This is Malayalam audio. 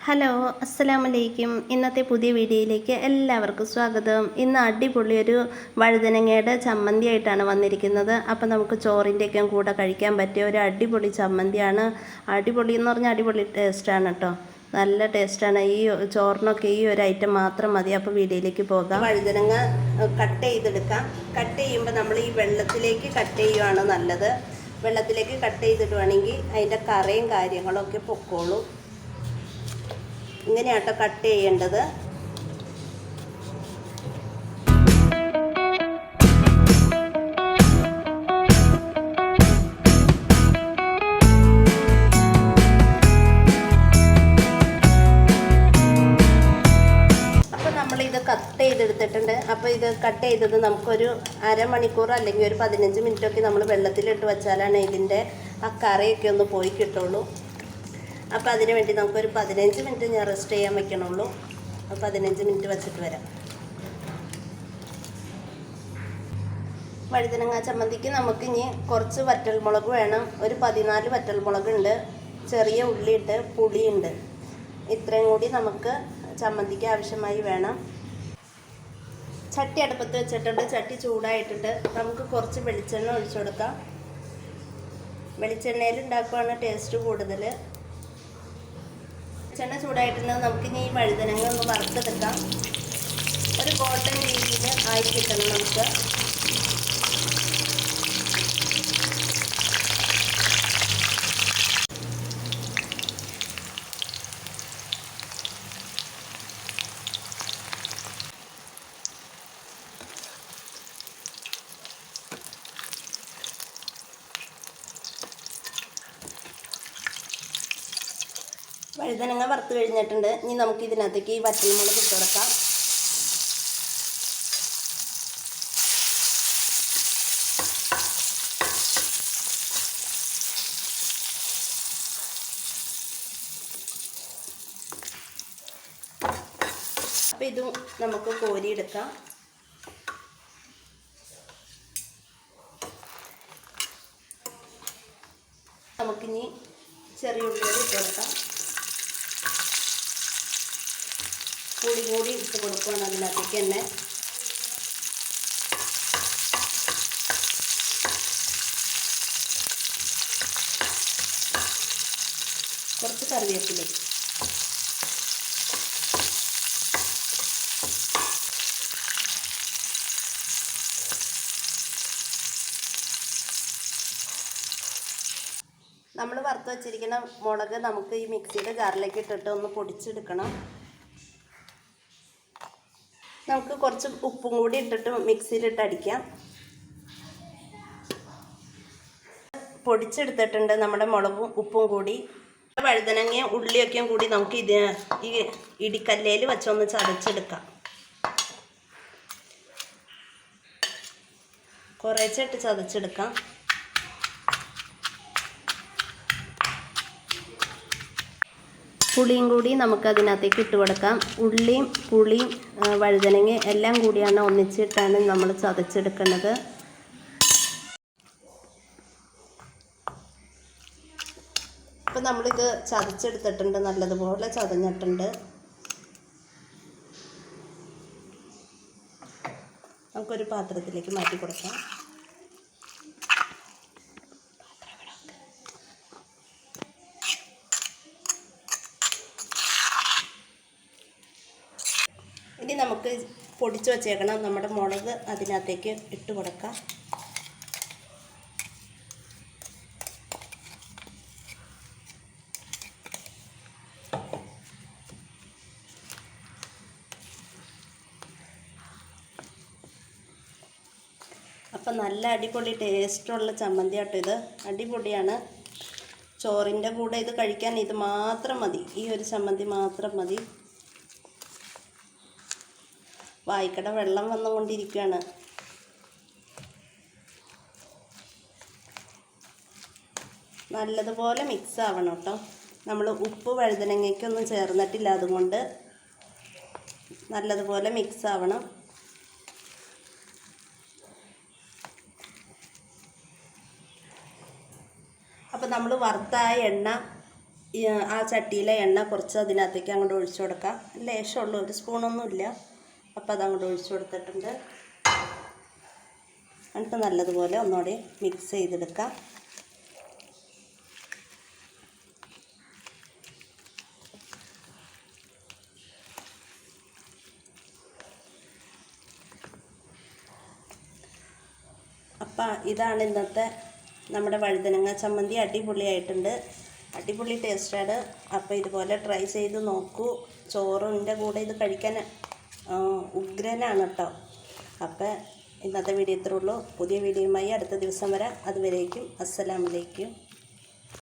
ഹലോ, അസ്സലാമലൈക്കും. ഇന്നത്തെ പുതിയ വീഡിയോയിലേക്ക് എല്ലാവർക്കും സ്വാഗതം. ഇന്ന് അടിപൊളി ഒരു വഴുതനങ്ങയുടെ ചമ്മന്തി ആയിട്ടാണ് വന്നിരിക്കുന്നത്. അപ്പോൾ നമുക്ക് ചോറിൻ്റെയൊക്കെ കൂടെ കഴിക്കാൻ പറ്റിയ ഒരു അടിപൊളി ചമ്മന്തിയാണ്. അടിപൊളി എന്ന് പറഞ്ഞാൽ അടിപൊളി ടേസ്റ്റാണ് കേട്ടോ. നല്ല ടേസ്റ്റാണ്. ഈ ചോറിനൊക്കെ ഈ ഒരു ഐറ്റം മാത്രം മതി. അപ്പോൾ വീഡിയോയിലേക്ക് പോകാം. വഴുതനങ്ങ കട്ട് ചെയ്തെടുക്കാം. കട്ട് ചെയ്യുമ്പോൾ നമ്മൾ ഈ വെള്ളത്തിലേക്ക് കട്ട് ചെയ്യുകയാണ് നല്ലത്. വെള്ളത്തിലേക്ക് കട്ട് ചെയ്തിടുവാണെങ്കിൽ അതിൻ്റെ കറയും കാര്യങ്ങളൊക്കെ പൊക്കോളൂ. ഇങ്ങനെയാട്ടോ കട്ട് ചെയ്യേണ്ടത്. അപ്പോൾ നമ്മളിത് കട്ട് ചെയ്തെടുത്തിട്ടുണ്ട്. അപ്പോൾ ഇത് കട്ട് ചെയ്തത് നമുക്കൊരു അരമണിക്കൂർ അല്ലെങ്കിൽ ഒരു 15 മിനിറ്റൊക്കെ നമ്മൾ വെള്ളത്തിലിട്ട് വെച്ചാലാണ് ഇതിൻ്റെ ആ കറയൊക്കെ ഒന്ന് പോയി കിട്ടുള്ളൂ. അപ്പോൾ അതിന് വേണ്ടി നമുക്കൊരു 15 മിനിറ്റ് ഞാൻ റെസ്റ്റ് ചെയ്യാൻ വെക്കണുള്ളൂ. അപ്പോൾ 15 മിനിറ്റ് വെച്ചിട്ട് വരാം. വഴുതനങ്ങ ചമ്മന്തിക്ക് നമുക്കിനി കുറച്ച് വറ്റൽമുളക് വേണം. ഒരു 14 വറ്റൽമുളകുണ്ട്, ചെറിയ ഉള്ളിയുണ്ട്, പുളിയുണ്ട്. ഇത്രയും കൂടി നമുക്ക് ചമ്മന്തിക്ക് ആവശ്യമായി വേണം. ചട്ടി അടുപ്പത്ത് വെച്ചിട്ടുണ്ട്. ചട്ടി ചൂടായിട്ടുണ്ട്. നമുക്ക് കുറച്ച് വെളിച്ചെണ്ണ ഒഴിച്ചു കൊടുക്കാം. വെളിച്ചെണ്ണയിൽ ഉണ്ടാക്കുവാണ് ടേസ്റ്റ് കൂടുതൽ. വെളിച്ചെണ്ണ ചൂടായിട്ടുണ്ടെങ്കിൽ നമുക്കിനി ഈ വഴുതനങ്ങ ഒന്ന് വറുത്തെടുക്കാം. ഒരു ഗോൾഡൻ രീതിയിൽ ആയി കിട്ടണം നമുക്ക്. വഴുതനങ്ങ വറുത്ത് കഴിഞ്ഞിട്ടുണ്ട്. ഇനി നമുക്ക് ഇതിനകത്തേക്ക് ഈ വറ്റൽമുളക് ഇട്ട് കൊടുക്കാം. അപ്പോൾ ഇതും നമുക്ക് കോരിയെടുക്കാം. നമുക്കിനി ചെറിയ ഉള്ളിയോട് ഇട്ട് കൊടുക്കാം. കൂടി ഇട്ട് കൊടുക്കുകയാണ് അതിനകത്തേക്ക് തന്നെ. കുറച്ച് കറിവേപ്പില. നമ്മൾ വറുത്ത് വച്ചിരിക്കുന്ന മുളക് നമുക്ക് ഈ മിക്സിയുടെ ജാറിലേക്ക് ഇട്ടിട്ട് ഒന്ന് പൊടിച്ചെടുക്കണം. നമുക്ക് കുറച്ച് ഉപ്പും കൂടി ഇട്ടിട്ട് മിക്സിയിലിട്ട് അടിക്കാം. പൊടിച്ചെടുത്തിട്ടുണ്ട് നമ്മുടെ മുളകും ഉപ്പും കൂടി. വഴുതനങ്ങയും ഉള്ളിയൊക്കെയും കൂടി നമുക്ക് ഈ ഇടിക്കല്ലേൽ വെച്ചൊന്ന് ചതച്ചെടുക്കാം. കുറേശ്ശായിട്ട് ചതച്ചെടുക്കാം. പുളിയും കൂടി നമുക്ക് അതിനകത്തേക്ക് ഇട്ട് കൊടുക്കാം. ഉള്ളിയും പുളിയും വഴുതനങ്ങയും എല്ലാം കൂടിയാണ് ഒന്നിച്ചിട്ടാണ് നമ്മൾ ചതച്ചെടുക്കുന്നത്. അപ്പോൾ നമ്മളിത് ചതച്ചെടുത്തിട്ടുണ്ട്. നല്ലതുപോലെ ചതഞ്ഞിട്ടുണ്ട്. നമുക്കൊരു പാത്രത്തിലേക്ക് മാറ്റി കൊടുക്കാം. ഇനി നമുക്ക് പൊടിച്ച് വച്ചേക്കണം നമ്മുടെ മുളക് അതിനകത്തേക്ക് ഇട്ട് കൊടുക്കാം. അപ്പം നല്ല അടിപൊളി ടേസ്റ്റുള്ള ചമ്മന്തി ആട്ടോ ഇത്. അടിപൊളിയാണ്. ചോറിൻ്റെ കൂടെ ഇത് കഴിക്കാൻ ഇത് മാത്രം മതി. ഈ ഒരു ചമ്മന്തി മാത്രം മതി. വായിക്കട വെള്ളം വന്നുകൊണ്ടിരിക്കുകയാണ്. നല്ലതുപോലെ മിക്സ് ആവണം കേട്ടോ. നമ്മൾ ഉപ്പ് വഴുതനങ്ങയ്ക്കൊന്നും ചേർന്നിട്ടില്ല, അതുകൊണ്ട് നല്ലതുപോലെ മിക്സ് ആവണം. അപ്പോൾ നമ്മൾ വറുത്ത എണ്ണ ആ ചട്ടിയിലെ എണ്ണ കുറച്ച് അതിനകത്തേക്ക് അങ്ങോട്ട് ഒഴിച്ചു കൊടുക്കാം. ലേശമുള്ളൂ, ഒരു സ്പൂണൊന്നുമില്ല. അപ്പോൾ അതങ്ങോട്ട് ഒഴിച്ചു കൊടുത്തിട്ടുണ്ട്. എന്നിട്ട് നല്ലതുപോലെ ഒന്നുകൂടി മിക്സ് ചെയ്തെടുക്കാം. അപ്പം ഇതാണ് ഇന്നത്തെ നമ്മുടെ വഴുതനങ്ങ ചമ്മന്തി. അടിപൊളിയായിട്ടുണ്ട്, അടിപൊളി ടേസ്റ്റാണ്. അപ്പോൾ ഇതുപോലെ ട്രൈ ചെയ്ത് നോക്കൂ. ചോറിൻ്റെ കൂടെ ഇത് കഴിക്കാൻ ഉഗ്രനാണ് കേട്ടോ. അപ്പോൾ ഇന്നത്തെ വീഡിയോ ഇത്രേ ഉള്ളൂ. പുതിയ വീഡിയോയുമായി അടുത്ത ദിവസം വരാം. അതുവരേക്കും അസ്സലാമു അലൈക്കും.